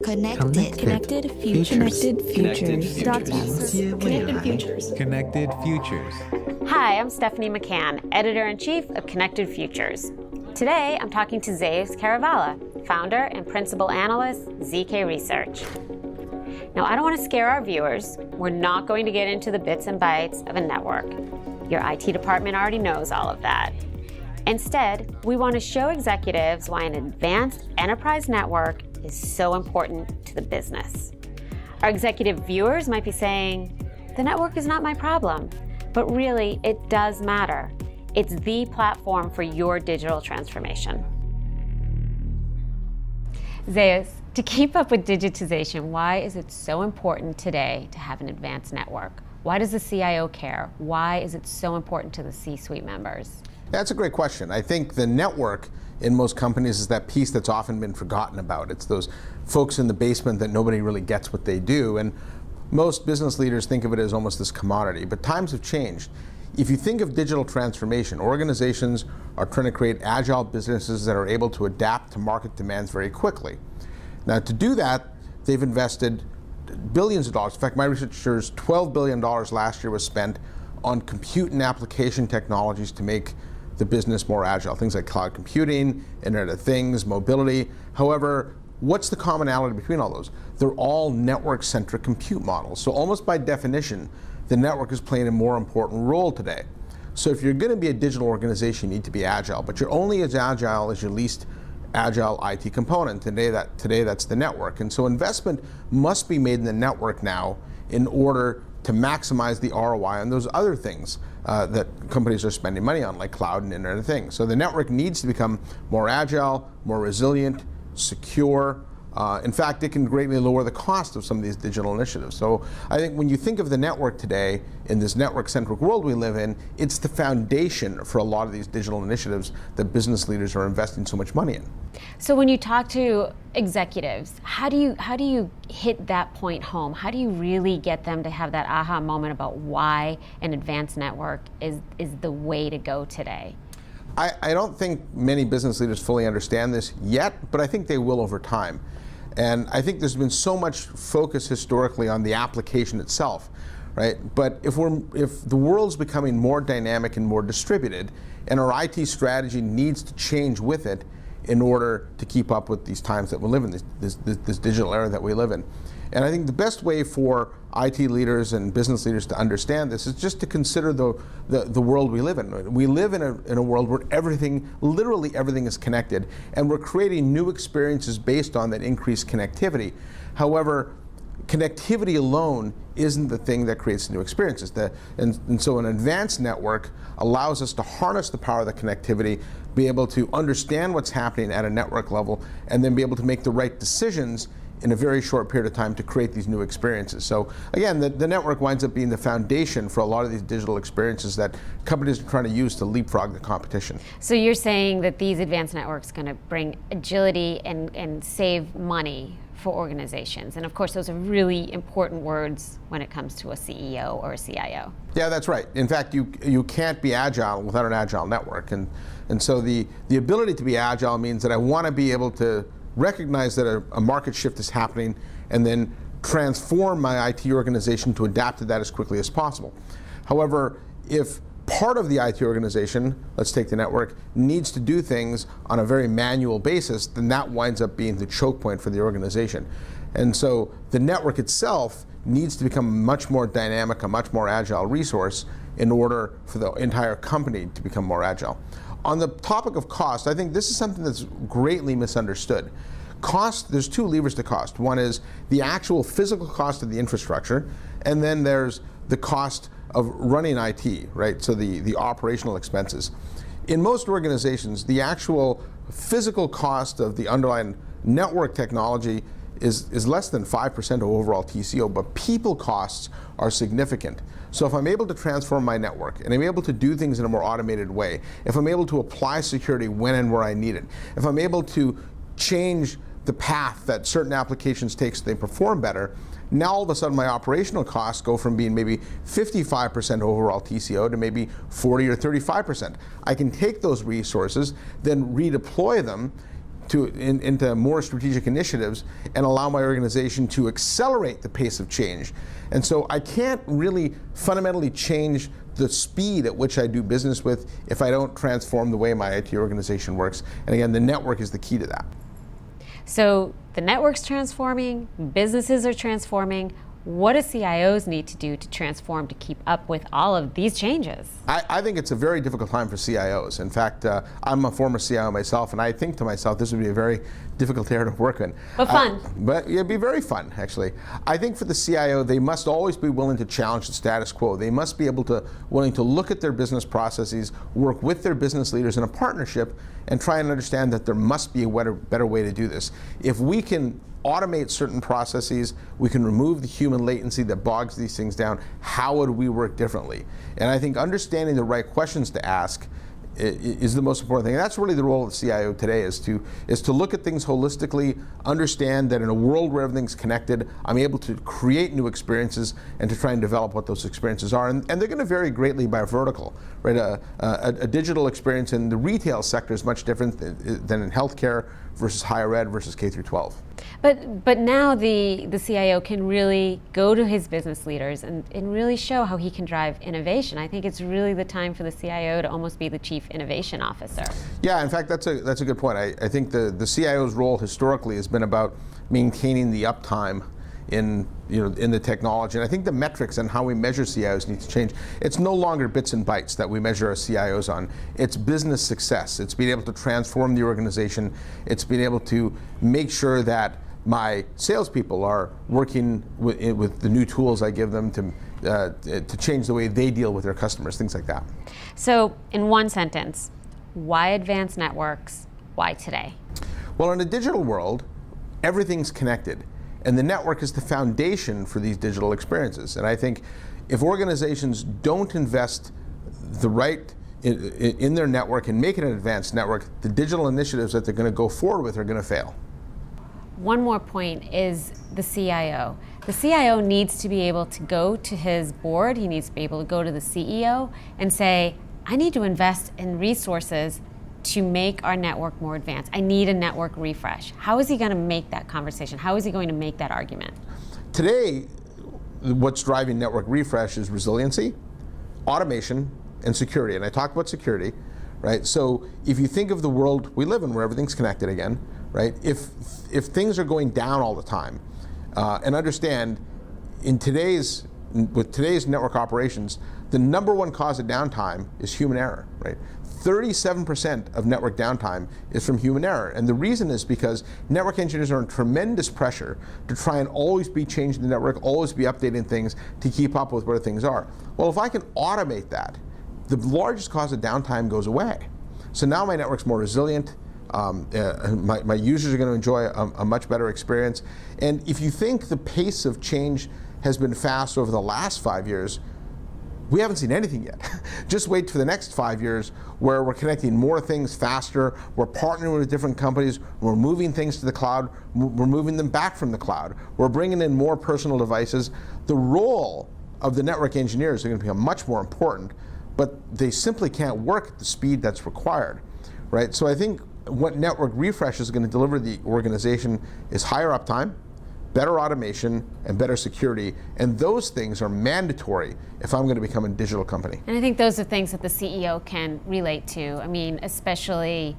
Connected. Connected futures. Connected futures. Connected futures. Connected Futures. Hi, I'm Stefanie McCann, Editor-in-Chief of Connected Futures. Today, I'm talking to Zeus Kerravala, founder and principal analyst, ZK Research. Now, I don't want to scare our viewers. We're not going to get into the bits and bytes of a network. Your IT department already knows all of that. Instead, we want to show executives why an advanced enterprise network is so important to the business. Our executive viewers might be saying, the network is not my problem, but really it does matter. It's the platform for your digital transformation. Zeus, to keep up with digitization, why is it so important today to have an advanced network? Why does the CIO care? Why is it so important to the C-suite members? That's a great question. I think the network in most companies is that piece that's often been forgotten about. It's those folks in the basement that nobody really gets what they do. And most business leaders think of it as almost this commodity, but times have changed. If you think of digital transformation, organizations are trying to create agile businesses that are able to adapt to market demands very quickly. Now, to do that, they've invested billions of dollars. In fact, my research shows $12 billion last year was spent on compute and application technologies to make the business more agile. Things like cloud computing, Internet of Things, mobility. However, what's the commonality between all those? They're all network-centric compute models. So almost by definition, the network is playing a more important role today. So if you're going to be a digital organization, you need to be agile, but you're only as agile as your least agile IT component. Today that's the network. And so investment must be made in the network now in order to maximize the ROI on those other things that companies are spending money on, like cloud and Internet of Things. So the network needs to become more agile, more resilient, secure. In fact, it can greatly lower the cost of some of these digital initiatives. So I think when you think of the network today, in this network-centric world we live in, it's the foundation for a lot of these digital initiatives that business leaders are investing so much money in. So when you talk to executives, how do you hit that point home? How do you really get them to have that aha moment about why an advanced network is the way to go today? I don't think many business leaders fully understand this yet, but I think they will over time. And I think there's been so much focus historically on the application itself, right? But if the world's becoming more dynamic and more distributed, and our IT strategy needs to change with it in order to keep up with these times that we live in, this digital era that we live in. And I think the best way for IT leaders and business leaders to understand this is just to consider the world we live in. We live in a world where literally everything is connected, and we're creating new experiences based on that increased connectivity. However, connectivity alone isn't the thing that creates new experiences. And so an advanced network allows us to harness the power of the connectivity, be able to understand what's happening at a network level, and then be able to make the right decisions in a very short period of time to create these new experiences. So again, the network winds up being the foundation for a lot of these digital experiences that companies are trying to use to leapfrog the competition. So you're saying that these advanced networks are going to bring agility and save money for organizations. And of course, those are really important words when it comes to a CEO or a CIO. Yeah, that's right. In fact, you can't be agile without an agile network. And so the ability to be agile means that I want to be able to recognize that a market shift is happening and then transform my IT organization to adapt to that as quickly as possible. However, if part of the IT organization, let's take the network, needs to do things on a very manual basis, then that winds up being the choke point for the organization. And so the network itself needs to become much more dynamic, a much more agile resource in order for the entire company to become more agile. On the topic of cost, I think this is something that's greatly misunderstood. Cost, there's two levers to cost. One is the actual physical cost of the infrastructure, and then there's the cost of running IT, right? So the operational expenses. In most organizations, the actual physical cost of the underlying network technology is less than 5% of overall TCO, but people costs are significant. So if I'm able to transform my network, and I'm able to do things in a more automated way, if I'm able to apply security when and where I need it, if I'm able to change the path that certain applications take so they perform better, now all of a sudden my operational costs go from being maybe 55% overall TCO to maybe 40 or 35%. I can take those resources, then redeploy them, into more strategic initiatives and allow my organization to accelerate the pace of change. And so I can't really fundamentally change the speed at which I do business with if I don't transform the way my IT organization works. And again, the network is the key to that. So the network's transforming, businesses are transforming. What do CIOs need to do to transform to keep up with all of these changes? I think it's a very difficult time for CIOs. In fact, I'm a former CIO myself, and I think to myself, this would be a very difficult area to work in. But fun. But it'd be very fun, actually. I think for the CIO, they must always be willing to challenge the status quo. They must be willing to look at their business processes, work with their business leaders in a partnership, and try and understand that there must be a better way to do this. If we can automate certain processes, we can remove the human latency that bogs these things down, how would we work differently? And I think understanding the right questions to ask is the most important thing. And that's really the role of the CIO today, is to look at things holistically, understand that in a world where everything's connected, I'm able to create new experiences and to try and develop what those experiences are. And they're going to vary greatly by vertical, right? A digital experience in the retail sector is much different than in healthcare versus higher ed versus K through 12. But now the CIO can really go to his business leaders and really show how he can drive innovation. I think it's really the time for the CIO to almost be the chief innovation officer. Yeah, in fact, that's a good point. I think the CIO's role historically has been about maintaining the uptime in the technology, and I think the metrics and how we measure CIOs need to change. It's no longer bits and bytes that we measure our CIOs on. It's business success. It's being able to transform the organization. It's being able to make sure that my salespeople are working with the new tools I give them to change the way they deal with their customers, things like that. So, in one sentence, why advanced networks? Why today? Well, in a digital world, everything's connected. And the network is the foundation for these digital experiences. And I think if organizations don't invest the right in their network and make it an advanced network, the digital initiatives that they're going to go forward with are going to fail. One more point is the CIO. The CIO needs to be able to go to his board, he needs to be able to go to the CEO and say, I need to invest in resources to make our network more advanced. I need a network refresh. How is he going to make that conversation? How is he going to make that argument? Today, what's driving network refresh is resiliency, automation, and security. And I talked about security, right? So if you think of the world we live in where everything's connected again, right? If things are going down all the time, and understand with today's network operations, the number one cause of downtime is human error, right? 37% of network downtime is from human error. And the reason is because network engineers are in tremendous pressure to try and always be changing the network, always be updating things to keep up with where things are. Well, if I can automate that, the largest cause of downtime goes away. So now my network's more resilient. My users are going to enjoy a much better experience. And if you think the pace of change has been fast over the last 5 years, we haven't seen anything yet. Just wait for the next 5 years where we're connecting more things faster, we're partnering with different companies, we're moving things to the cloud, we're moving them back from the cloud, we're bringing in more personal devices. The role of the network engineers is going to become much more important, but they simply can't work at the speed that's required, right? So I think what network refresh is going to deliver the organization is higher uptime, better automation, and better security. And those things are mandatory if I'm going to become a digital company. And I think those are things that the CEO can relate to. I mean, especially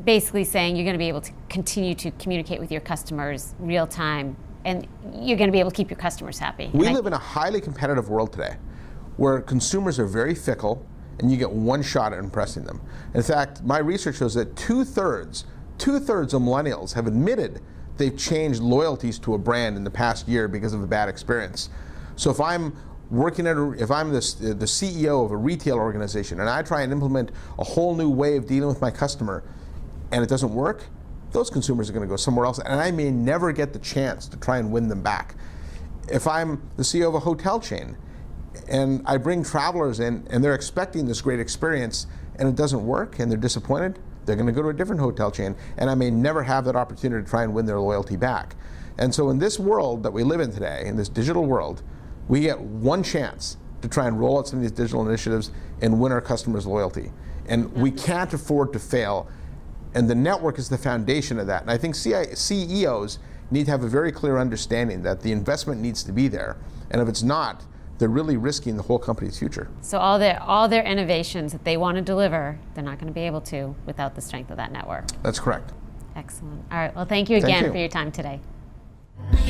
basically saying you're going to be able to continue to communicate with your customers real time, and you're going to be able to keep your customers happy. We live in a highly competitive world today where consumers are very fickle and you get one shot at impressing them. In fact, my research shows that two-thirds of millennials have admitted they've changed loyalties to a brand in the past year because of a bad experience. So if I'm the CEO of a retail organization and I try and implement a whole new way of dealing with my customer and it doesn't work, those consumers are going to go somewhere else and I may never get the chance to try and win them back. If I'm the CEO of a hotel chain and I bring travelers in and they're expecting this great experience and it doesn't work and they're disappointed, they're going to go to a different hotel chain and I may never have that opportunity to try and win their loyalty back. And so in this world that we live in today, in this digital world, we get one chance to try and roll out some of these digital initiatives and win our customers' loyalty. And we can't afford to fail And the network is the foundation of that. And I think CEOs need to have a very clear understanding that the investment needs to be there. And if it's not, they're really risking the whole company's future. So all their innovations that they want to deliver, they're not going to be able to without the strength of that network. That's correct. Excellent. All right. Well, thank you again for your time today.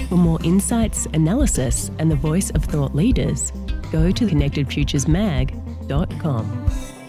For more insights, analysis, and the voice of thought leaders, go to connectedfuturesmag.com.